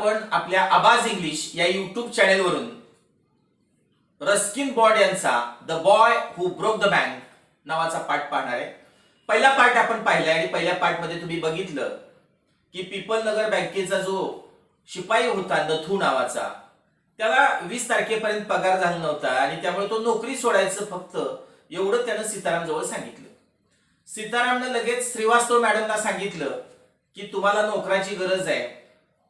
आपण आपल्या आवाज इंग्लिश या युट्यूब चॅनेलवरून रस्किन बॉर्ड यांचा the boy who broke the bank नावाचा पाठ पाहणार आहे. पहिला पाठ आपण पाहिलाय आणि पहिल्या पाठमध्ये तुम्ही बघितलं की पीपल नगर बँकेचा जो शिपाई होता नथू नावाचा, त्याला 20 तारखेपर्यंत पगार झाला नव्हता आणि त्यामुळे तो नोकरी सोडायचं फक्त एवढं त्यानं सीताराम जवळ सांगितलं. सीतारामने लगेच श्रीवास्तव मॅडमला सांगितलं की तुम्हाला नोकराची गरज आहे,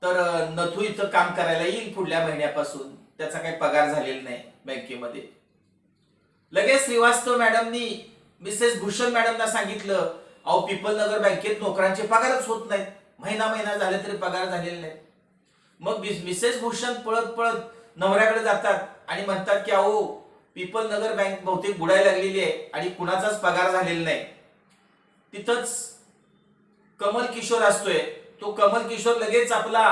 तर नथू इथं काम करायला येईल पुढल्या महिन्यापासून, त्याचा काही पगार झालेला नाही बँकेमध्ये. लगेच श्रीवास्तव मॅडमनी मिसेस भूषण मॅडमला सांगितलं, अहो पीपल नगर बँकेत नोकरांचे पगारच होत नाहीत, महिना झाले तरी पगार झालेले नाही. मग मिसेस भूषण पळत पळत नवऱ्याकडे जातात आणि म्हणतात की अहो पीपल नगर बँक बहुतेक बुडायला लागलेली आहे आणि कुणाचाच पगार झालेला नाही. तिथंच कमल किशोर असतोय. तो कमल किशोर लगेच आपला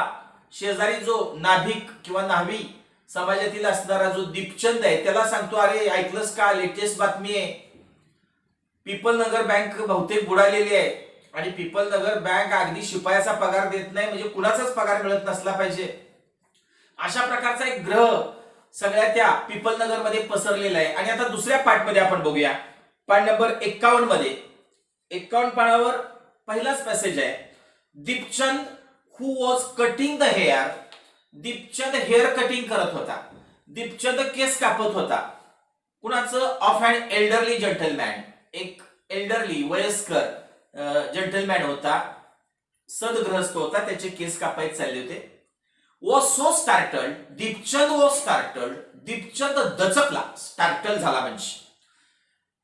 शेजारी जो नाभिक किंवा न्हावी समाजातील असणारा जो दीपचंद आहे त्याला सांगतो, अरे ऐकलंस का, लेटेस्ट बातमी आहे, पीपल नगर बँक बहुतेक बुडालेली आहे आणि पीपल नगर बँक अगदी शिपायाचा पगार देत नाही, म्हणजे कुणाचाच पगार मिळत नसला पाहिजे. अशा प्रकारचा एक ग्रह सगळ्या त्या पीपल नगर मध्ये पसरलेला आहे. आणि आता दुसऱ्या पार्टमध्ये आपण बघूया, पार्ट नंबर 51 मध्ये 51 पानावर पहिलाच मेसेज आहे, Deepchand who was cutting the hair. Deepchand hair cutting करत होता, दीपचंद केस कापत होता. कुणाचं? ऑफ अँड एल्डरली जेंटलमॅन, एक एल्डरली वयस्कर जेंटलमॅन होता, सदग्रहस्थ होता, त्याचे केस कापायचे चालले होते. Was so startled, Deepchand was startled, Deepchand दचकला, स्टार्टल झाला म्हणजे,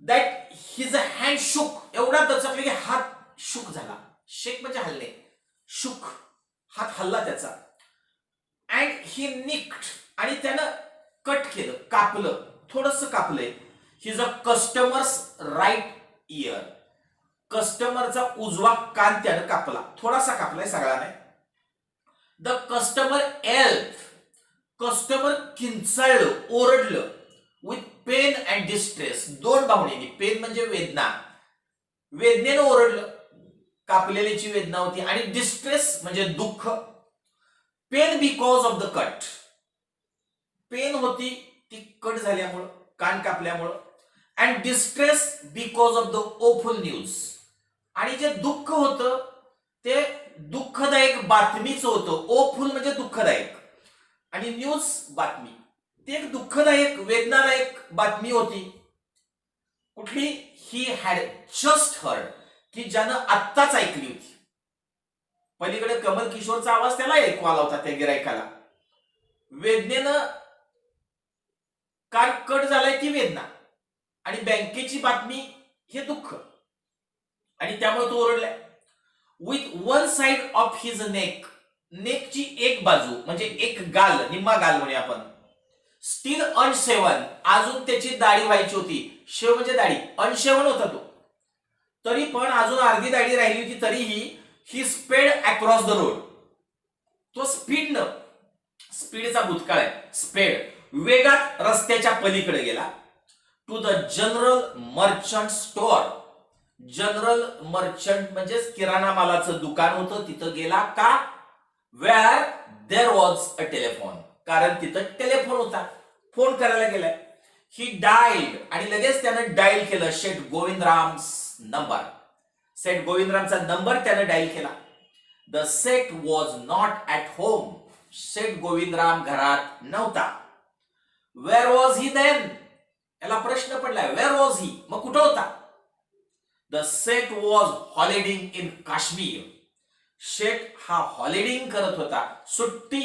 दॅट हिज हँड शुक, एवढा दचकले की हात शुक झाला. शेक म्हणजे हल्ले, शुक, हात हल्ला त्याचा. अँड ही निक्ड, आणि त्यानं कट केलं, कापलं, थोडस कापलंय. His a customer's right ear, कस्टमरचा उजवा कान त्यानं कापला, थोडासा कापलाय, सगळा नाही. द कस्टमर एल्फ, कस्टमर किंचाळलं, ओरडलं. विथ पेन अँड डिस्ट्रेस, दोन भावनेनी, पेन म्हणजे वेदना, वेदनेनं ओरडलं, कापलेलीची वेदना होती, आणि डिस्ट्रेस म्हणजे दुःख. Pain because of the cut, pain होती ती कट झाल्यामुळं, कान कापल्यामुळं. And distress because of the awful news, आणि जे दुःख होतं ते दुःखदायक बातमीच होतं. ओफुल म्हणजे दुःखदायक आणि न्यूज बातमी, ती एक दुःखदायक वेदनादायक बातमी होती. कुठली? ही हॅड जस्ट हर्ड, की ज्यानं आत्ताच ऐकली होती. पलीकडे कमल किशोरचा आवाज त्याला ऐकू आला होता, त्या गिरायकाला. वेदनेनं कान कट झालाय ती वेदना, आणि बँकेची बातमी हे दुःख, आणि त्यामुळे तो ओरडलाय. With one side of his neck, नेकची एक बाजू म्हणजे एक गाल, निम्मा गाल म्हणे आपण, स्टील अनशेवन, अजून त्याची दाढी व्हायची होती. शेव म्हणजे दाढी, अनशेवन होता तो, तरी पण अजून अर्धी दाढी राहिली होती. तरीही ही स्पेड अक्रॉस द रोड, तो स्पीडनं, स्पीडचा भूतकाळ आहे, स्पेड, वेगात रस्त्याच्या पलीकडे गेला. To the general merchant store, general merchant म्हणजे किराणा मालाचं दुकान होतं, तिथं गेला. का? Where there was a telephone, कारण तिथं टेलिफोन होता, फोन करायला गेलाय. ही डायल्ड, आणि लगेच त्यानं डायल केलं शेठ गोविंदराम्स नंबर, सेठ गोविंदरामचा नंबर त्यानं डायल केला. The Seth was not at home, Seth Govindram घरात नव्हता. वेअर वॉज ही देन, याला प्रश्न पडलाय, वेअर वॉज ही, मग कुठं होता? The Seth was holidaying in Kashmir, Seth हा हॉलिडेइंग करत होता, सुट्टी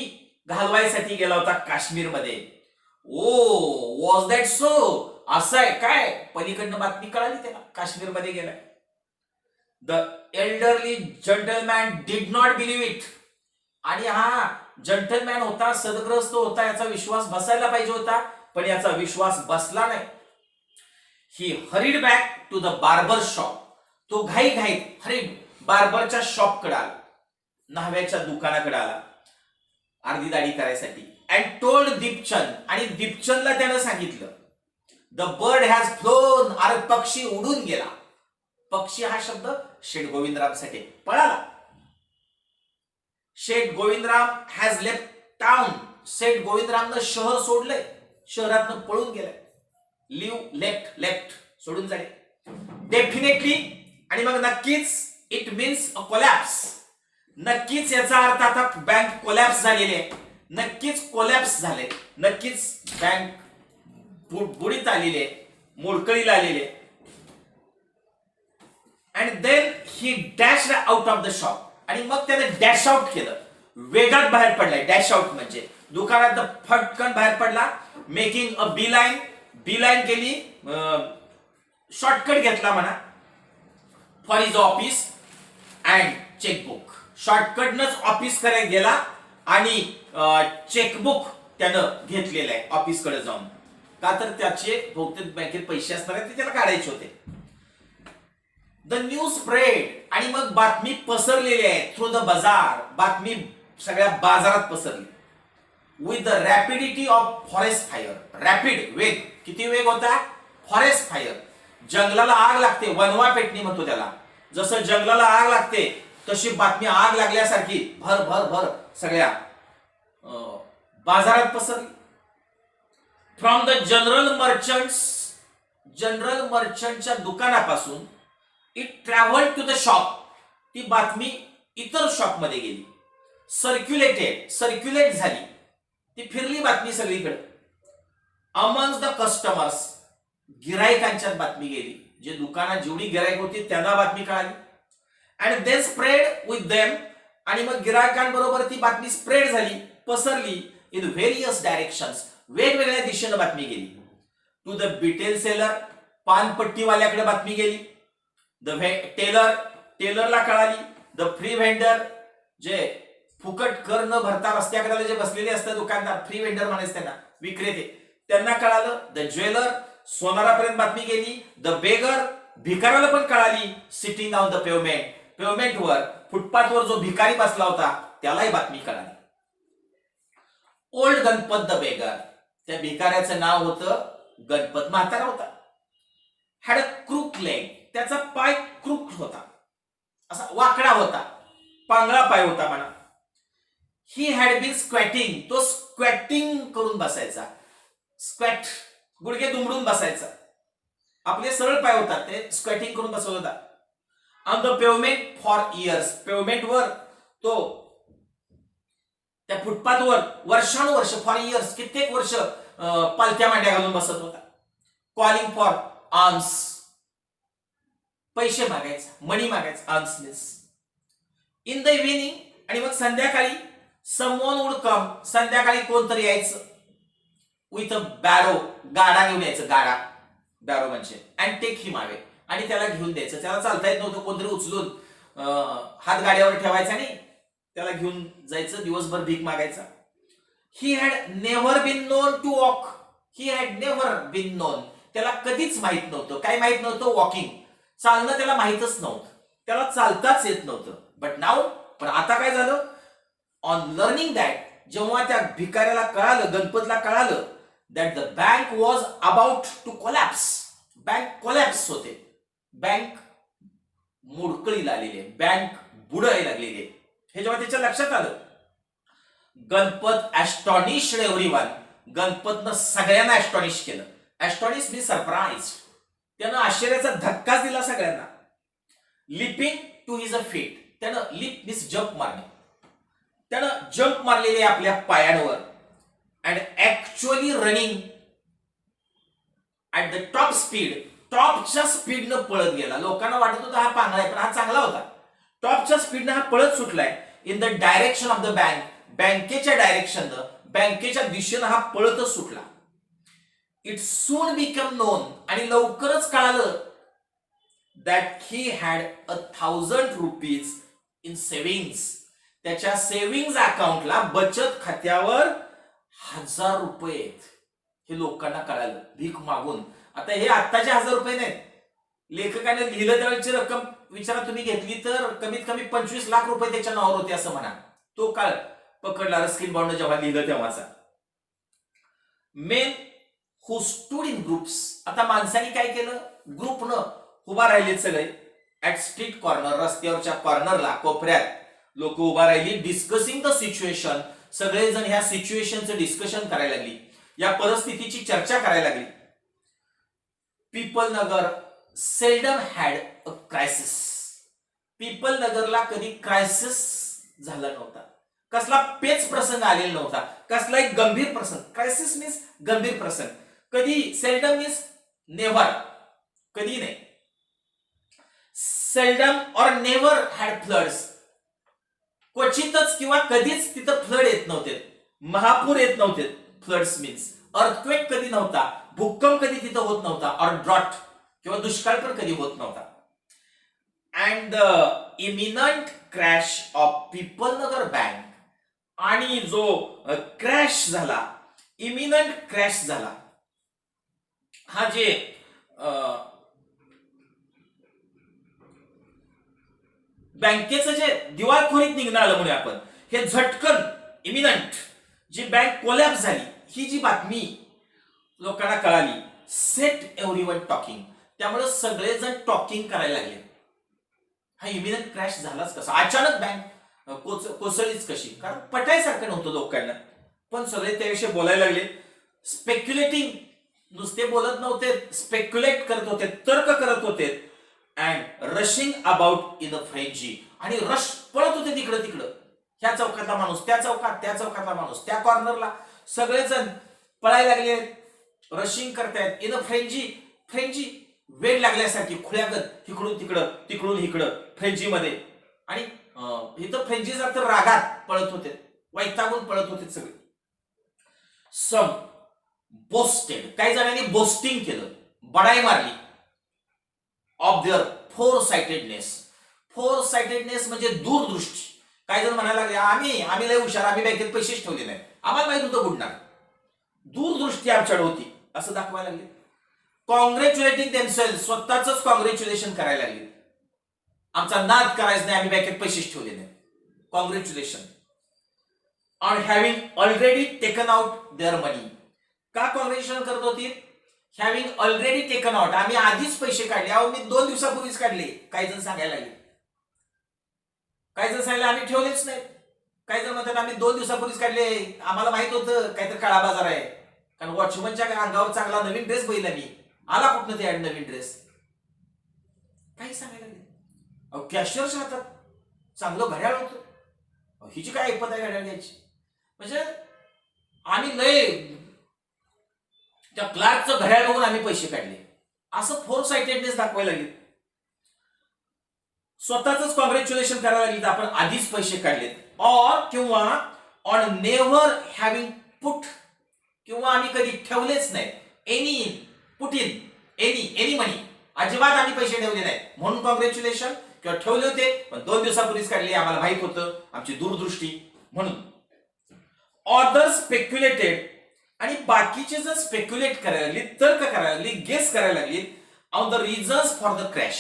घालवायसाठी गेला होता काश्मीरमध्ये. ओ वॉज दॅट सो, असं आहे काय? पलीकडनं बातमी कळाली त्याला, काश्मीरमध्ये गेलाय. The elderly gentleman did not believe it, आणि हा जेंटलमॅन होता, सदग्रस्त होता, याचा विश्वास बसायला पाहिजे होता, पण याचा विश्वास बसला नाही. He hurried back to the barber shop, तो घाईघाईत हरीड बार्बरच्या शॉपकडे आला, न्हाव्याच्या दुकानाकडे आला अर्धी दाढी करायसाठी. अँड टोल्ड दीपचंद, आणि दीपचंदला त्यानं सांगितलं, द बर्ड हॅज फ्लोन, अरे पक्षी उडून गेला. पक्षी हा शब्द शेठ गोविंदरामसाठी पळाला. शेठ गोविंदराम हॅज लेफ्ट टाउन. शेठ गोविंदरामनं शहर सोडलंय, शहरातनं पळून गेलाय. लिव्ह लेफ्ट, लेफ्ट सोडून जाणे. डेफिनेटली आणि मग नक्कीच इट मीन्स अ कोलॅप्स. नक्कीच याचा अर्थ आता बँक कोलॅप्स झालेली आहे, नक्कीच कोलॅप्स झाले, नक्कीच बँक बुडीत आलेली आहे, मोडकळीला आलेली आहे. And then he dash out of the shop. आणि मग त्याने डॅश आउट केलं, वेगात बाहेर पडलाय. डॅश आउट म्हणजे दुकानात फटकन बाहेर पडला. Making a bee line, bee line केली, शॉर्टकट घेतला म्हणा for his office and chequebook. शॉर्टकटनच ऑफिस कडे गेला आणि चेकबुक त्यानं घेतलेलं आहे ऑफिसकडे जाऊन. का तर त्याचे बहुतेक बँकेत पैसे असणार आहेत, ते त्याला काढायचे होते. The news spread. आणि मग बातमी पसरलेली आहे थ्रू द बाजार. बातमी सगळ्या बाजारात पसरली. With the rapidity of forest fire. Rapid वेग, किती वेग होता? Forest fire. जंगलाला आग लागते, वनवा पेटणी म्हणतो त्याला. जसं जंगलाला आग लागते तशी बातमी आग लागल्यासारखी भर भर भर सगळ्या बाजारात पसरली. From the general merchants, general मर्चंटच्या दुकानापासून it travel to the shop. ती बातमी इतर शॉप मध्ये गेली. सर्क्युलेटेड, सर्क्युलेट झाली, ती फिरली बातमी सगळीकडे. अमंग द कस्टमर्स, गिरायकांच्यात बातमी गेली. जे दुकानात जेवढी गिरायक होती त्यांना बातमी कळाली. And then spread with them. आणि मग गिरायकांबरोबर ती बातमी स्प्रेड झाली, पसरली इन व्हेरियस डायरेक्शन्स. वेगवेगळ्या दिशेने बातमी गेली. टू द बिटेल सेलर, पानपट्टीवाल्याकडे बातमी गेली. द टेलर, टेलरला कळाली. द फ्री व्हेंडर, जे फुकट कर न भरता रस्त्याकडे जे बसलेले असतात दुकानदार, फ्री व्हेंडर म्हणायचं त्यांना, विक्रेते, त्यांना कळालं. द ज्वेलर, सोनारापर्यंत बातमी गेली. द बेगर, भिकाऱ्याला पण कळाली. सिटिंग ऑन द पेवमेंट, पेवमेंटवर, फुटपाथवर जो भिकारी बसला होता त्यालाही बातमी कळाली. ओल्ड गणपत द बेगर, त्या भिकाऱ्याचं नाव होतं गणपत, म्हातारा होता. हॅड अ क्रूक लेग, त्याचा पाय क्रूक होता, असा वाकडा होता, पांगळा पाय होता म्हणा. ही हॅड बीन स्क्वॅटिंग, तो स्क्वॅटिंग करून बसायचा. स्क्वॅट, गुडघे दुमडून बसायचा. आपले सरळ पाय होतात, ते स्क्वॅटिंग करून बसवत होता. On the pavement for years, पेवमेंटवर तो त्या फुटपाथवर वर्षानुवर्ष, फॉर इयर्स, कित्येक वर्ष पालत्या मांड्या घालून बसत होता. कॉलिंग फॉर आर्म्स, पैसे मागायचा, मनी मागायचा, alms means. In the evening, आणि मग संध्याकाळी समवन वुड कम, संध्याकाळी कोणतरी यायचं. विथ अ बॅरो, गाडा घेऊन यायचं, गाडा, बॅरो म्हणजे, अँड टेक हिम अवे, आणि त्याला घेऊन द्यायचं. त्याला चालता येत नव्हतं, कोणतरी उचलून हात गाड्यावर ठेवायचा आणि त्याला घेऊन जायचं, दिवसभर भीक मागायचा. He had never been known to walk, he had never been known, त्याला कधीच माहित नव्हतं. काय माहित नव्हतं? वॉकिंग, चालणं त्याला माहितच नव्हतं, त्याला चालताच येत नव्हतं. बट नाऊ, पण आता काय झालं? ऑन लर्निंग दॅट, जेव्हा त्या भिकाऱ्याला कळालं, गणपतला कळालं that the bank was about to collapse, bank collapse होते, बँक मोडकळीला आलेली आहे, बँक बुडायला लागलेली आहे, हे जेव्हा त्याच्या लक्षात आलं, गणपत ॲस्टॉनिश्ड एव्हरीवन, गणपतनं सगळ्यांना ॲस्टॉनिश केलं. ॲस्टॉनिश मी सरप्राईज, त्यानं आश्चर्याचा धक्काच दिला सगळ्यांना. Leaping to his a feet, त्यानं लिप मीन्स जंप मारणे, त्यानं जंप मारलेले आपल्या पायांवर. And actually running at the top speed, टॉपच्या स्पीडनं पळत गेला. लोकांना वाटत होतं हा पांगळा आहे, पण हा चांगला होता. टॉपच्या स्पीडनं हा पळत सुटलाय. In the direction of the bank, बँकेच्या डायरेक्शननं, बँकेच्या दिशेनं हा पळतच सुटला. इट सून बिकम नोन, आणि लवकरच कळालं that he had 1000 rupees in savings, त्याच्या सेव्हिंग्ज अकाउंटला, बचत खात्यावर 1000 रुपये आहेत. हे लोकांना कळालं भीक मागून. आता हे आत्ताचे 1000 रुपये नाहीत, लेखकाने लिहिलं त्यावेळेची रक्कम विचारा तुम्ही घेतली तर कमीत कमी 25 लाख रुपये त्याच्या नावावर होते असं म्हणा. तो काळ पकडला रस्किन बॉन्ड जेव्हा लिहिलं तेव्हाचा. Men who stood in groups, आता माणसाने काय केलं? ग्रुपनं उभा राहिलेत सगळे ऍट स्ट्रीट कॉर्नर, रस्त्यावरच्या कॉर्नरला, कोपऱ्यात. लोक उभा राहिली. डिस्कसिंग द सिच्युएशन, सगळेजण ह्या सिच्युएशनचं डिस्कशन करायला लागली, या परिस्थितीची चर्चा करायला लागली. People Nagar seldom had a crisis. People नगरला कधी क्रायसिस झाला नव्हता, कसला पेच प्रसंग आलेला नव्हता, कसला एक गंभीर प्रसंग. क्रायसिस मीन्स गंभीर प्रसंग. कधी, सेल्डम मीन्स नेव्हर, कधी नाही. सेल्डम और नेव्हर हॅड फ्लड्स, क्वचितच किंवा कधीच तिथं फ्लड येत नव्हते, महापूर येत नव्हते. फ्लड्स मीन्स अर्थक्वेक कधी नव्हता, भूकंप कधी तिथं होत नव्हता, और ड्रॉट किंवा दुष्काळ पण कधी होत नव्हता. And the eminent crash of people Nagar bank, आणि जो क्रॅश झाला, इमिनंट क्रॅश झाला, हा जे बँकेचं जे दिवाळखोरीत निघणार म्हणूया आपण, हे झटकन इमिनंट जी बँक कोलॅप्स झाली, ही जी बातमी लोकांना कळाली, सेट एव्हरीवन टॉकिंग, त्यामुळे सगळेजण टॉकिंग करायला लागले. हा इमिनंट क्रॅश झालाच कसा, अचानक बँक कोसळलीच कशी, कारण पटायसारखं नव्हतं लोकांना, पण सगळे त्याविषयी बोलायला लागले. स्पेक्युलेटिंग, नुसते बोलत नव्हते, स्पेक्युलेट करत होते, तर्क करत होते. And rushing about in a frenzy, आणि रश पळत होते तिकडं तिकडं, ह्या चौकातला माणूस त्या चौकात, त्या चौकातला माणूस त्या कॉर्नरला, सगळेजण पळायला लागले, रशिंग करतायत. इन अ फ्रेंजी, फ्रेंजी वेग लागल्यासारखी, खुळ्यागत इकडून तिकडं तिकडून इकडं फ्रेंजीमध्ये. आणि इथं फ्रेंजीचा तर रागात पळत होते, वैतागून पळत होते सगळे. सम बोस्टेड, काही जणांनी बोस्टिंग केलं, बडाई मारली. Of their four sightedness, four sightedness म्हणजे दूरदृष्टी. काही जण म्हणायला लागले, आम्ही लय हुशार, आम्ही बँकेत पैसेच ठेवले नाही, आम्हाला माहित होतं बुडणार. दूरदृष्टी आमच्याकडे होती असं दाखवायला लागले. कॉंग्रॅच्युलेटिंग देमसेल्फ, स्वतःच कॉंग्रॅच्युलेशन करायला लागले, आमचा नाद करायचा नाही, आम्ही बँकेत पैसेच ठेवले नाही. Congratulation. On having already taken out there मनी. का कॉंग्रॅच्युलेशन करत होती? हॅव्हिंग ऑलरेडी टेकन आउट, आम्ही आधीच पैसे काढले. अहो, मी 2 दिवसापूर्वीच काढले, काही जण सांगायला लागले. काही जण सांगितले आम्ही ठेवलेच नाही. काही जण म्हणतात आम्ही 2 दिवसापूर्वीच काढले, आम्हाला माहित होतं काहीतरी काळा बाजार आहे, कारण वॉचमनच्या अंगावर चांगला नवीन ड्रेस बघितला मी, आला कुठनं ते नवीन ड्रेस. काही सांगायला लागले. अहो, कॅशियरच्या हातात चांगलं घड्याळ होतं, हिची काय ऐपत आहे घड्याळ घ्यायची. म्हणजे आम्ही लय त्या क्लार्कचं घड्याळ बघून आम्ही पैसे काढले, असं फोर साइटेडनेस दाखवायला लागले. स्वतःच कॉंग्रॅच्युलेशन करायला लागले, आपण आधीच पैसे काढलेत. ऑर किंवा ऑन नेव्हर हॅव्हिंग पुट, किंवा आम्ही कधी ठेवलेच नाही. एनी पुट इन एनी मनी, अजिबात आम्ही पैसे ठेवले नाही म्हणून कॉंग्रॅच्युलेशन, किंवा ठेवले होते पण 2 दिवसापूर्वीच काढले, आम्हाला माहित होतं, आमची दूरदृष्टी म्हणून. ऑदर स्पेक्युलेटेड, आणि बाकीचे जर स्पेक्युलेट करायला लागली, तर्क करायला लागली, गेस करायला लागली on the reasons for the crash.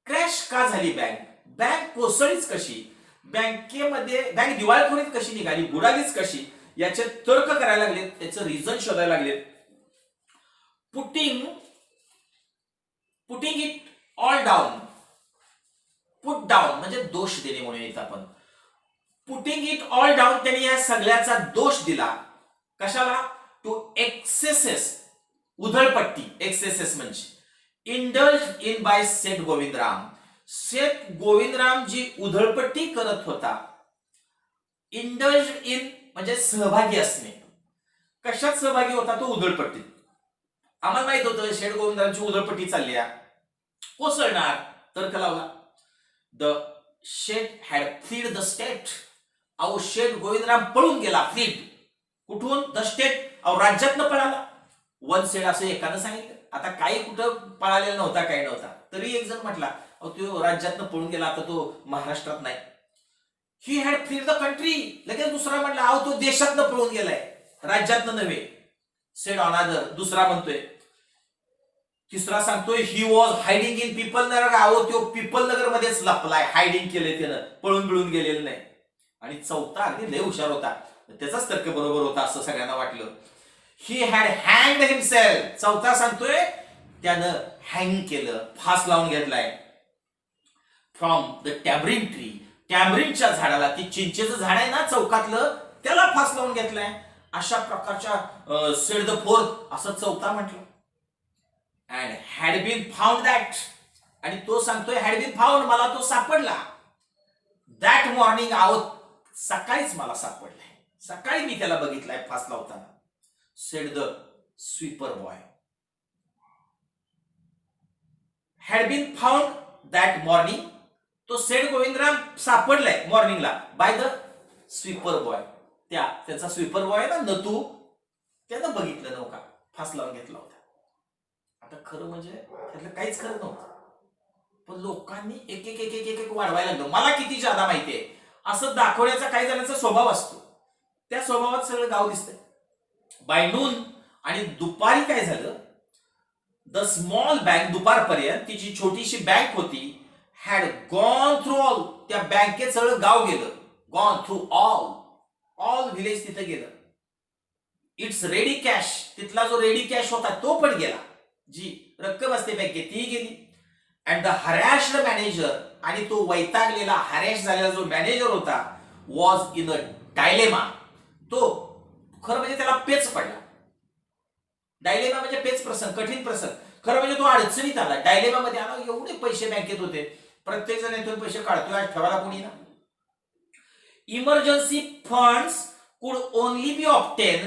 Crash का झाली बँक कोसळीच कशी, बँकेमध्ये बँक दिवाळखोरीत कशी निघाली, बुडालीच कशी, याचे तर्क करायला लागले, त्याचं रिझन शोधायला लागले. Putting it all down, put down म्हणजे दोष देणे म्हणून येत आपण. पुटिंग इट ऑल डाऊन, त्यांनी या सगळ्याचा दोष दिला. कशाला? टू एक्सेसेस, उधळपट्टी. एक्सेसेस म्हणजे indulge in by Seth Govindram. Seth Govindram जी उधळपट्टी करत होता. इंडल्ज इन म्हणजे सहभागी असणे. कशात सहभागी होता तो? उधळपट्टीत. आम्हाला माहित होतं शेठ गोविंदरामची उधळपट्टी चालली आहे, कोसळणार, तर्क लावला. The Sheth had fled the state. अहो, शेठ गोविंदराम पळून गेला. फ्लीड कुठून? The state. अहो, राज्यातनं पळाला. वन सेड असं एकानं सांगितलं. आता काही कुठं पळालेला नव्हता, काही नव्हता, तरी एक जण म्हटला अहो तो राज्यातनं पळून गेला, आता तो महाराष्ट्रात नाही. He had fled the country. लगेच दुसरा म्हटला अहो तो देशातनं पळून गेलाय, राज्यातनं नव्हे. सेड अनादर, दुसरा म्हणतोय. तिसरा सांगतोय he was hiding in Pipalnagar. अहो तो पीपल नगर मध्येच लपलाय, हायडिंग केलंय त्यानं, पळून गेलेलं नाही. आणि चौथा अगदी लय हुशार होता, त्याचाच तर्क बरोबर होता असं सगळ्यांना वाटलं. ही हॅड हँग्ड हिमसेल्फ. चौथा सांगतोय त्यानं हँग केलं, फास लावून घेतलाय. From the tamarind tree. टॅमरिनच्या झाडाला, ती चिंचेचं झाड आहे ना चौकातलं, त्याला फास लावून घेतलाय. अशा प्रकारच्या सेड द फोर्थ असं चौथा म्हटलं. And had been found that, आणि तो सांगतोय हॅड बीन फाउंड, मला तो सापडला. दॅट मॉर्निंग, सकाळीच मला सापडलाय, सकाळी मी त्याला बघितलाय फास लावताना. Said the sweeper boy. Had been found that morning, तो सेड गोविंदराम सापडलाय मॉर्निंगला बाय द स्वीपर बॉय. त्याचा स्वीपर बॉय ना नतू, त्यानं बघितलं नव्हता, फास लावून घेतला होता. आता खरं म्हणजे त्यातलं काहीच खरं नव्हतं, पण लोकांनी एक एक एक एक एक एक वाढवायला लागलं. मला किती जादा माहितीये असं दाखवण्याचा काही जणांचा स्वभाव असतो. त्या स्वभावात सगळं गाव दिसतंय. बाय नून, आणि दुपारी काय झालं, द स्मॉल बँक, दुपारपर्यंत ती जी छोटीशी बँक होती, हॅड गॉन थ्रू ऑल, त्या बँकेत सगळं गाव गेलं. गॉन थ्रू ऑल व्हिलेज तिथे गेलं. इट्स रेडी कॅश, तिथला जो रेडी कॅश होता तो पण गेला, जी रक्कम असते बँकेत ती गेली. अँड द हरॅश्ड मॅनेजर, आणि तो वैतागलेला हरॅश झालेला जो मॅनेजर होता, वॉज इन अ डायलेमा. तो खरं म्हणजे त्याला पेच पडला. डायलेमा म्हणजे पेच प्रसंग, कठीण प्रसंग. खरं म्हणजे तो अडचणीत आला, डायलेमा मध्ये आला. एवढे पैसे बँकेत होते, प्रत्येक जण इथून पैसे काढतोय, ठेवायला कोणी ना. इमर्जन्सी फंड्स कुड ओनली बी ऑब्टेन,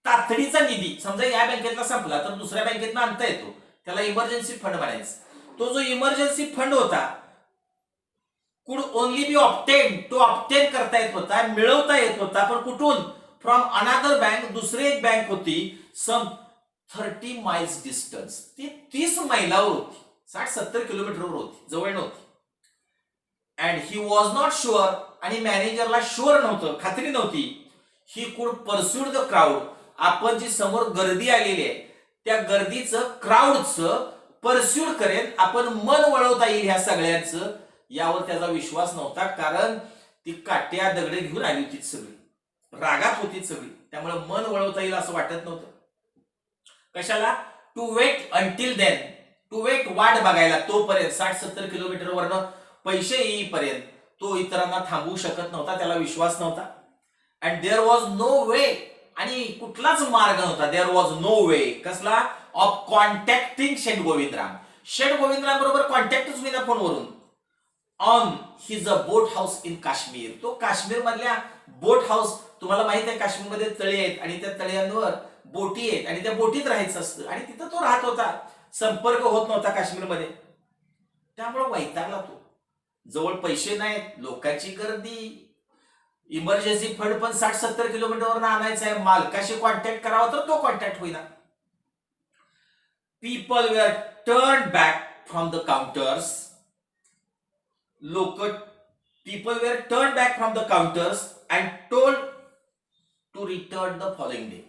तातडीचा निधी समजा या बँकेतला संपला तर दुसऱ्या बँकेतनं आणता येतो, त्याला इमर्जन्सी फंड म्हणायचं. तो जो इमर्जन्सी फंड होता, कुड ओनली बी ऑब्टेन, तो ऑब्टेन करता येत होता, मिळवता येत होता. पण कुठून? फ्रॉम अनादर बँक, दुसरी एक बँक होती, सम 30 माइल्स डिस्टन्स, ती 30 मैलावर होती, 60-70 किलोमीटरवर होती, जवळ नव्हती. And he was not sure, आणि मॅनेजरला शुअर नव्हतं, खात्री नव्हती. He could pursued the crowd, आपण जी समोर गर्दी आलेली आहे त्या गर्दीचं, क्राऊडचं परस्यूड करेल, आपण मन वळवता येईल ह्या सगळ्यांचं, यावर त्याचा विश्वास नव्हता. कारण ती काट्या दगडे घेऊन आली होती सगळी, रागात होती सगळी, त्यामुळे मन वळवता येईल असं वाटत नव्हतं. कशाला? To wait until then, to wait वाट बघायला, तोपर्यंत 60-70 किलोमीटर वरनं पैसे येईपर्यंत तो इतरांना थांबवू शकत नव्हता, त्याला विश्वास नव्हता. अँड देअर वॉज नो वे, आणि कुठलाच मार्ग नव्हता. देअर वॉज नो वे, कसला? ऑफ कॉन्टॅक्टिंग शेठ गोविंदराम. शेठ गोविंदराम बरोबर कॉन्टॅक्टच होईना फोनवरून. On his a boat house in Kashmir, तो काश्मीर मधल्या बोट हाऊस, तुम्हाला माहित आहे काश्मीरमध्ये तळे आहेत, आणि त्या तळ्यांवर बोटी आहेत, आणि त्या बोटीत राहायचं असतं, आणि तिथं तो राहत होता. संपर्क होत नव्हता काश्मीरमध्ये, त्यामुळे वैतागला तो. जवळ पैसे नाहीत, लोकांची गर्दी, इमर्जन्सी फंड पण 60-70 किलोमीटरवर आणायचं आहे, मालकाशी कॉन्टॅक्ट करावा तर तो कॉन्टॅक्ट होईना. People were turn back from the counters, people were turn back from the counters and told to return the following day.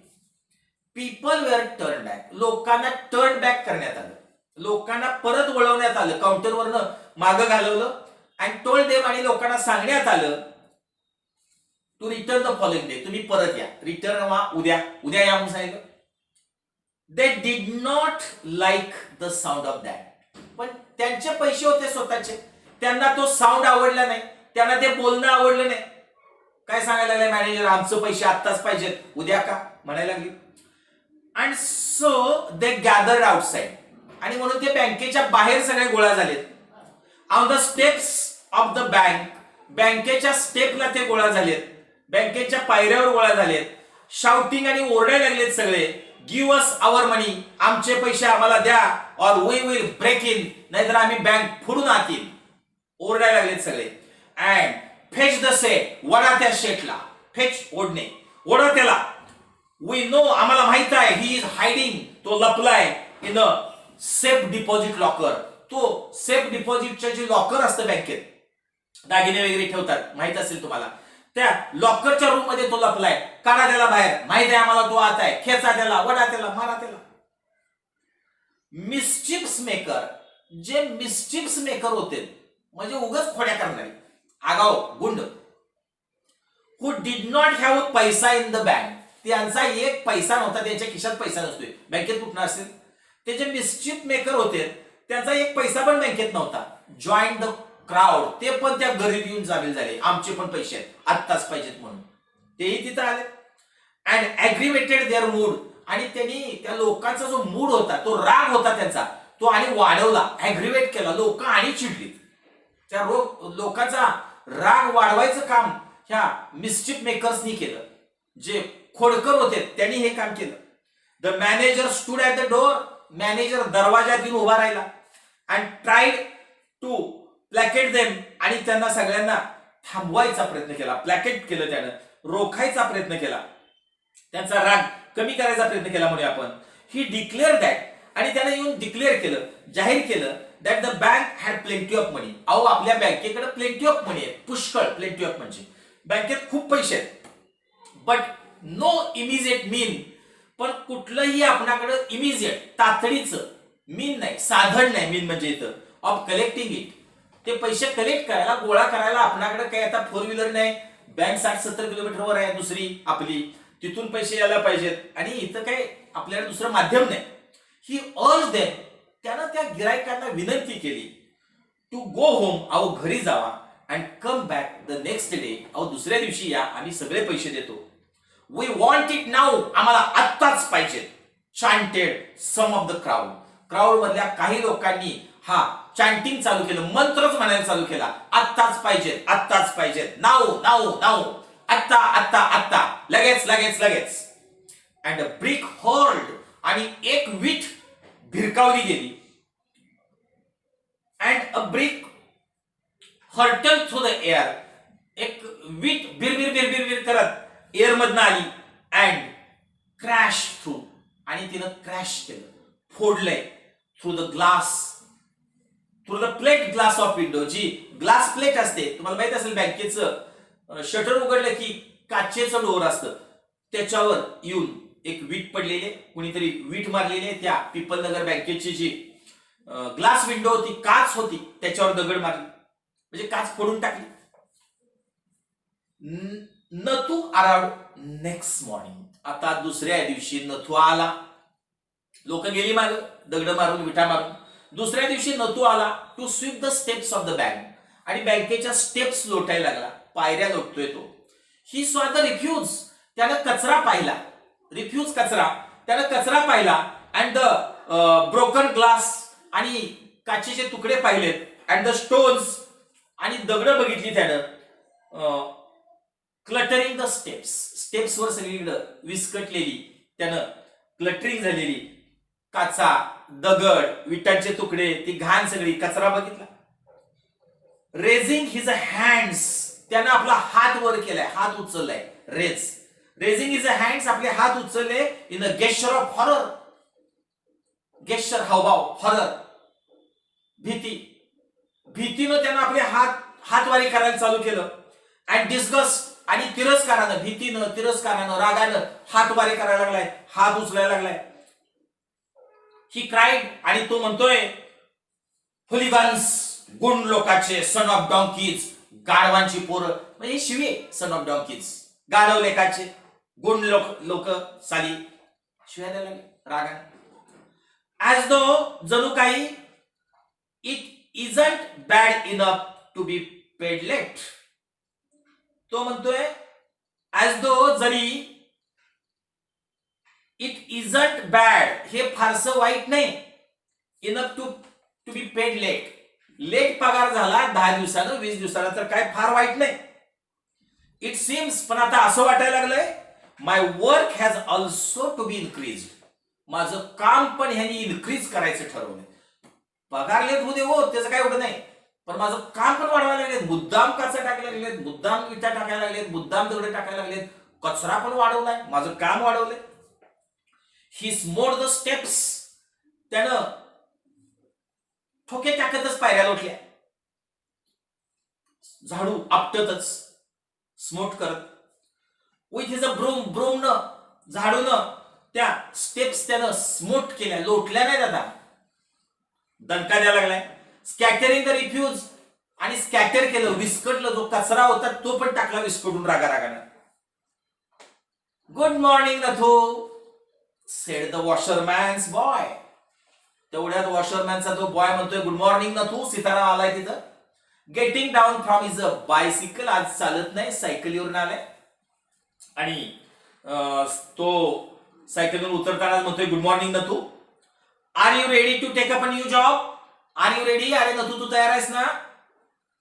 People were turn back, लोकांना टर्न बॅक करण्यात आलं, लोकांना परत वळवण्यात आलं, काउंटरवरनं मागं घालवलं. अँड टोल्ड देम, आणि लोकांना सांगण्यात आलं, to return the following day, तुम्ही परत या. रिटर्न व्हा, उद्या या म्हणून सांगितलं. They did not like the sound of that, पण त्यांचे पैसे होते स्वतःचे, त्यांना तो साऊंड आवडला नाही, त्यांना ते बोलणं आवडलं नाही. काय सांगायला लागले मॅनेजर, आमचं पैसे आत्ताच पाहिजेत, उद्या का म्हणायला लागली. And so they gathered outside, आणि म्हणून ते बँकेच्या बाहेर सगळे गोळा झालेत. On the steps of the bank, बँकेच्या स्टेपला ते गोळा झालेत, बँकेच्या पायऱ्यावर गोळा झालेत. शाउटिंग, आणि ओरडायला लागलेत सगळे, गिव्ह अस आवर मनी, आमचे पैसे आम्हाला द्या, or we will break in, नाहीतर आम्ही बँक फोडून आत येईल, ओरडायला लागलेत सगळे. अँड फेच द सेट, वडा त्या शेटला, फेच ओढणे, ओढा त्याला. वी नो, आम्हाला माहित आहे, ही इज हायडिंग, तो लपलाय in a safe deposit locker. तो सेफ डिपॉझिटचे जे लॉकर असतं बँकेत, दागिने वगैरे ठेवतात, माहित असेल तुम्हाला, त्या लॉकरच्या रूम मध्ये तो लपलाय, काढा त्याला बाहेर, माहित आहे आम्हाला तो आत आहे, खेचा त्याला, वडा त्याला, मारा त्याला. मिस्चिप्स मेकर, जे मिस्चिप्स मेकर होते, म्हणजे उगाच खोड्या करणारे, आगाव गुंड, हु डिड नॉट हॅव पैसा इन द बँक, त्यांचा एक पैसा नव्हता, त्यांच्या खिशात पैसा नसतोय, बँकेत कुठं असेल. ते जे मिस्चिप मेकर होते त्यांचा एक पैसा पण बँकेत नव्हता. जॉईन द क्राऊड ते पण त्या घरीत येऊन सामील झाले. आमचे पण पैसे आहेत, आत्ताच पाहिजेत म्हणून तेही तिथं आले. अँड ऍग्रिवेटेड देअर मूड, आणि त्यांनी त्या लोकांचा जो मूड होता, तो राग होता त्यांचा, तो आणि वाढवला, ऍग्रिवेट केला. लोक आणि चिडलीत. त्या लोकांचा राग वाढवायचं काम ह्या मिस्चिफ मेकर्सनी केलं. जे खोडकर होते त्यांनी हे काम केलं. The manager stood at the door, manager दरवाजात येऊन उभा राहिला. And tried to placate them, आणि त्यांना सगळ्यांना थांबवायचा प्रयत्न केला. प्लॅकेट केलं त्यानं, रोखायचा प्रयत्न केला, त्यांचा राग कमी करायचा प्रयत्न केला. म्हणून आपण ही डिक्लेअर दॅट, आणि त्याने येऊन डिक्लेअर केलं, जाहीर केलं that the bank had plenty of money. अहो आपल्या बँकेकडे प्लेंटी ऑफ मनी आहे, पुष्कळ. प्लेंटी ऑफ म्हणजे बँकेत खूप पैसे आहेत. बट नो इमिजिएट मीन, पण कुठलंही आपल्याकडे इमिजिएट तातडीचं मीन नाही, साधन नाही. मीन म्हणजे इथं ऑफ कलेक्टिंग इट, ते पैसे कलेक्ट करायला, गोळा करायला आपल्याकडे काय आता 4 व्हीलर नाही. बँक 60-70 किलोमीटरवर आहे दुसरी आपली, तिथून पैसे यायला पाहिजेत, आणि इथं काय आपल्याकडे दुसरं माध्यम नाही. ही अर्ज देम, त्यानं त्या गिरायकांना विनंती केली टू गो होम, अहो घरी जावा, and come back the next day, अहो दुसऱ्या दिवशी या, आम्ही सगळे पैसे देतो. वी वॉन्ट इट नाऊ, आम्हाला आत्ताच पाहिजे. Chanted some of the crowd, crowd मधल्या काही लोकांनी हा चॅन्टिंग चालू केलं, मंत्रच म्हणायला चालू केला. आत्ताच पाहिजे, आत्ताच पाहिजे, नाऊ नाऊ नाऊ, आत्ता आत्ता आत्ता, लगेच लगेच लगेच. अँड अ ब्रिक हर्ल्ड, आणि एक वीट भिरकावली गेली. And a brick hurtle through the air, एक वीट बिरबिर बिरबिर बिर करत एअर मधनं आली. अँड क्रॅश थ्रू, आणि तिनं क्रॅश केलं, फोडलंय. Through the glass, through the plate glass of window, जी ग्लास प्लेट असते, तुम्हाला माहित असेल बँकेचं शटर उघडलं की काचेचं डोअर असतं, त्याच्यावर येऊन एक वीट पडलेले, कुणीतरी वीट मारलेले. त्या पिपल नगर बँकेची जी ग्लास विंडो होती, काच होती, त्याच्यावर दगड मारली, म्हणजे काच फोडून टाकली. नथू अराउंड नेक्स्ट मॉर्निंग, आता दुसऱ्या दिवशी नथू आला. लोक गेली माग दगड मारून, विटा मारून. दुसऱ्या दिवशी नथू आला to sweep the steps of the bank, आणि बँकेच्या स्टेप्स लोटायला लागला, पायऱ्या लोटतोय तो. ही सॉ द रिफ्यूज, त्यानं कचरा पाहिला. रिफ्यूज कचरा, त्यानं कचरा पाहिला. अँड द ब्रोकन ग्लास, आणि काचेचे तुकडे पाहिलेत. अँड द स्टोन्स, आणि दगड बघितली त्यानं. क्लटरिंग द स्टेप्स, स्टेप्सवर सगळीकडे विस्कटलेली, त्यानं क्लटरिंग झालेली काचा, दगड, विटांचे तुकडे, ती घाण सगळी, कचरा बघितला. रेझिंग हिज हँड्स, त्यानं आपला हात वर केलाय, हात उचललाय. रेझिंग हिज हँड्स, आपले हात उचलले. In a gesture of horror, gesture हावभाव, हॉरर भीतीनं त्यानं आपले हातवारी करायला चालू केलं. अँड डिस्गस्ट, आणि तिरस्कारानं, भीतीनं, तिरस्कारानं, रागानं हातवारी करायला लागलाय, हात उचलायला लागलाय. ही क्राईड, आणि तो म्हणतोय हुलिगन्स, गुंड लोकाचे, सन ऑफ डॉंकीज, गाढवांची पोरं, म्हणजे शिवे, सन ऑफ डॉंकीज, गाढव लेखाचे, गुंड लोक साली शिव्या द्यायला लागले रागाने. ॲज दो, जणू काही it isn't bad enough to be paid late. तो म्हणतोय ॲज दो, जरी इट इजंट बॅड, हे फारसं वाईट नाही. Enough to be paid late, late पगार झाला 10 दिवसानं, 20 दिवसानं, तर काय फार वाईट नाही. इट सीम्स, पण आता असं वाटायला लागलंय, my work has also to be increase, माझं काम पण ह्यांनी इन्क्रीज करायचं ठरवलंय. पगार लेट होऊ दे हो, त्याचं काय एवढं नाही, पण माझं काम पण वाढवायला लागलेत. मुद्दाम काचा टाकायला लागलेत, मुद्दाम विटा टाकायला लागलेत, मुद्दाम दगड टाकायला लागलेत, कचरा पण वाढवलाय, माझं काम वाढवलंय. ही स्मोड द स्टेप्स, त्यानं ठोके टाकतच पायऱ्या लोटल्या, झाडू आपटतच, स्मोट करत. विथ हिज अ ब्रूम न, झाडून त्या स्टेप्स त्यानं स्मोट केल्या, लोटल्या नाही आता, दणका द्यायला लागलाय. स्कॅटरिंग द रिफ्यूज, आणि स्कॅटर केलं, विस्कटलं, जो कचरा होता तो पण टाकला विस्कटून रागानं. Good morning Nathu, said the washerman's boy. तेवढ्यात वॉशरमॅनचा तो बॉय म्हणतोय गुड मॉर्निंग नथू, सीताराम आलाय तिथं. Getting down from is a bicycle. आज चालत नाही, सायकलीवरून आलाय आणि तो सायकलीवरून उतरताना म्हणतोय good morning Nathu. Are you ready to take up a new job? Are you ready? अरे नथू तू तयार आहेस ना?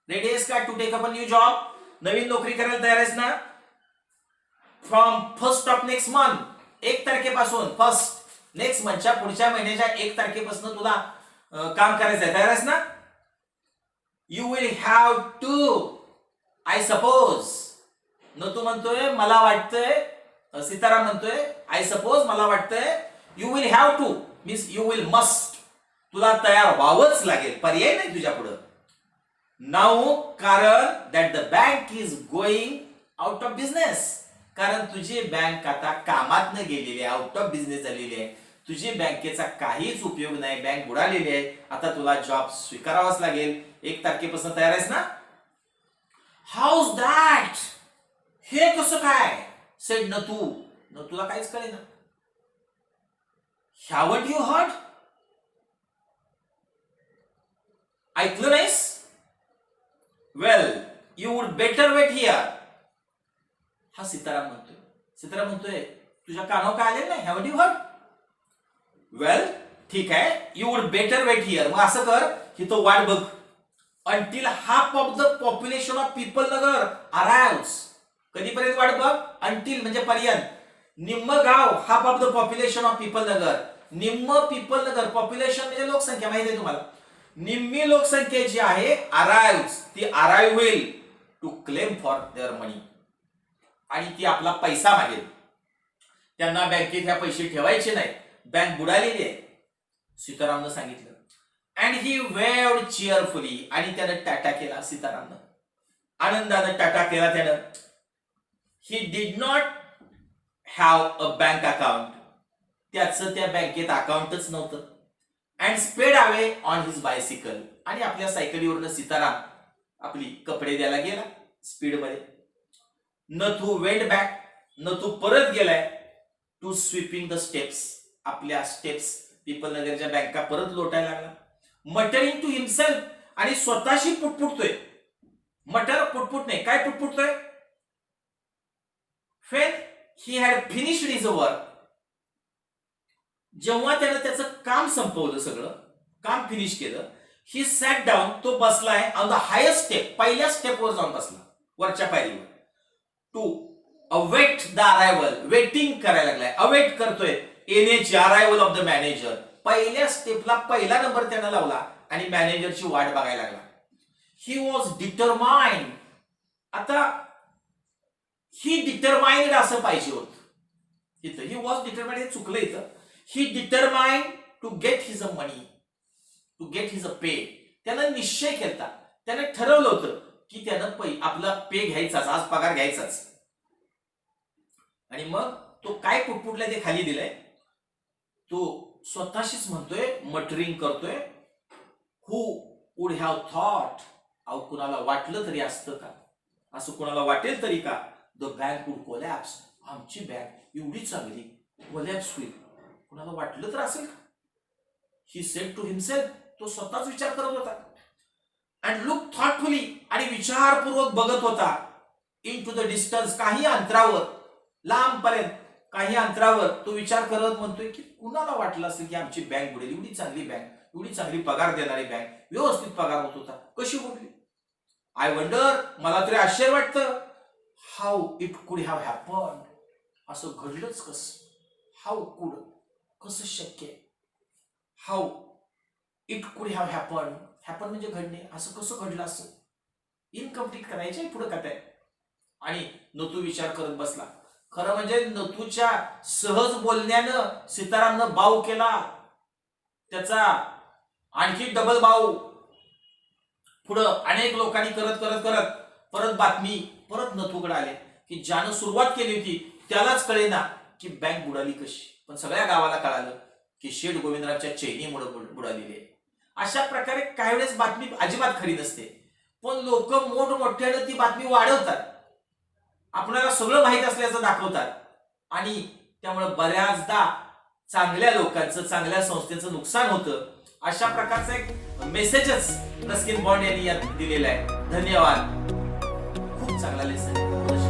रेडी आहेस का to take up a new job? नवीन नोकरी करायला तयार आहेस ना? From first of next month, 1 तारखेपासून, फर्स्ट नेक्स्ट मंथच्या पुढच्या महिन्याच्या 1 तारखेपासून तुला काम करायचं आहे, तयार आहेस ना? You will have to, I suppose. न तू म्हणतोय मला वाटतंय, सीताराम म्हणतोय आय सपोज मला वाटतंय. You will have two means you will must, तुला तयार व्हावंच लागेल, पर्याय नाही तुझ्या पुढं. नाऊ कारण that the bank is going out of business, कारण तुझी बँक आता कामात न गेलेली आहे, आउट ऑफ बिझनेस झालेली आहे. तुझी बँकेचा काहीच उपयोग नाही, बँक बुडालेली आहे. आता तुला जॉब स्वीकारावाच लागेल. 1 तारखेपासून तयार आहेस ना? हाऊज दॅट, हे कसं काय? सेड न तू. न तुला काहीच कळे ना. Haven't you heard? ऐकलं नाहीस? Well you would better wait here. हा सीताराम म्हणतोय. सीताराम म्हणतोय तुझ्या कानावर काय आले नाही? Haven't you heard? वेल ठीक आहे, you would better wait here. मग असं कर की तो वाट बघ until half of the population of Pipalnagar arrives. कधीपर्यंत वाट बघ? अंटिल म्हणजे पर्यंत. निम्म गाव, half of the population of Pipalnagar. निम्म पीपल नगर, पॉप्युलेशन म्हणजे लोकसंख्या, माहिती आहे तुम्हाला. निम्मी लोकसंख्या जी आहे अराइव्स, ती अराइव्ह होईल to claim for their money, आणि ती आपला पैसा मागेल. त्यांना बँकेत ह्या पैसे ठेवायचे नाहीत, बँक बुडालेली आहे, सीतारामनं सांगितलं. अँड ही वेव्ड चिअरफुली, आणि त्यानं टाटा केला. सीतारामनं आनंदानं टाटा केला त्यानं. He did not have a bank account, त्याचं त्या बँकेत अकाउंटच नव्हतं. अँड स्पेड अवे ऑन हिज बायसिकल, आणि आपल्या सायकलीवरनं सीताराम आपली कपडे द्यायला गेला स्पीडमध्ये. नथू वेंट बॅक, नथू परत गेलाय टू स्वीपिंग द स्टेप्स, आपल्या स्टेप्स पीपल नगरच्या बँका परत लोटायला लागला. मटरिंग टू हिमसेल्फ, आणि स्वतःशी पुटपुटतोय. मटर पुटपुट नाही, काय पुटपुटतोय? when he had finished his work, जेव्हा त्यानं त्याचं काम संपवलं, सगळं काम फिनिश केलं, ही सॅट डाऊन, तो बसलाय ऑन द हायस्ट स्टेप, पहिल्या स्टेपवर जाऊन बसला, वरच्या पायरीवर. To await the arrival, waiting करायला लागलाय, अवेट करतोय येण्याची, अरायव्हल ऑफ द मॅनेजर. पहिल्या स्टेपला पहिला नंबर त्यानं लावला आणि मॅनेजरची वाट बघायला लागला. He was determined. आता ही डिटरमाइंड असं पाहिजे होत इथं. ही वॉज डिटरमाइंड हे चुकलं इथं. He determined to get his a money, to get his a pay. त्यानं निश्चय केला, त्यानं ठरवलं होतं की त्यानं आपला पे घ्यायचाच, आज पगार घ्यायचाच. आणि मग तो काय पुटपुटलाय ते खाली दिलंय. तो स्वतःशीच म्हणतोय, मटरिंग करतोय. हु वुड हॅव थॉट, अहो कुणाला वाटलं तरी असतं का, असं कुणाला वाटेल तरी का, द बँक वुड कोलॅप्स, आमची बँक एवढी चांगली कोलॅप्स होईल, कुणाला वाटलं तर असेल का? ही सेड टू हिमसेल्फ, तो स्वतःच विचार करत होता. अँड लुक थॉटफुली, आणि विचारपूर्वक बघत होता. इन टू द डिस्टन्स, काही अंतरावर, लांबपर्यंत काही अंतरावर तो विचार करत म्हणतोय की कुणाला वाटलं असेल की आमची बँक बुडेल, एवढी चांगली बँक, एवढी चांगली पगार देणारी बँक, व्यवस्थित पगार होत होता, कशी बुडली? आय वंडर, मला तरी आश्चर्य वाटतं. हाऊ इट कुड हॅव हॅपन्ड, असं घडलंच कसं? हाऊ कुड, कसं शक्य? हाऊ इट कुड हॅव हॅपन्ड, हॅपन म्हणजे घडणे, असं कसं घडलं? असं इनकम्प्लीट करायचे पुढे कथाय. आणि नथू विचार करत बसला. खरं म्हणजे नथूच्या सहज बोलण्यानं सीतारामनं बाऊ केला, त्याचा आणखी डबल बाऊ. पुढं अनेक लोकांनी करत करत करत परत बातमी परत नथूकडे आले की ज्यानं सुरुवात केली होती त्यालाच कळेना की बँक बुडाली कशी. पण सगळ्या गावाला कळालं की शेठ गोविंदरावच्या चैनीमुळे बुडालेली आहे. अशा प्रकारे काही वेळेस बातमी अजिबात खरी नसते, पण लोक मोठमोठ्याने ती बातमी वाढवतात, आपल्याला सगळं माहीत असल्याचं दाखवतात, आणि त्यामुळे बऱ्याचदा चांगल्या लोकांचं, चांगल्या संस्थेचं नुकसान होतं. अशा प्रकारचा एक मेसेजच रस्किन बॉन्ड यांनी यात दिलेला आहे. धन्यवाद. खूप चांगला लेसन आहे.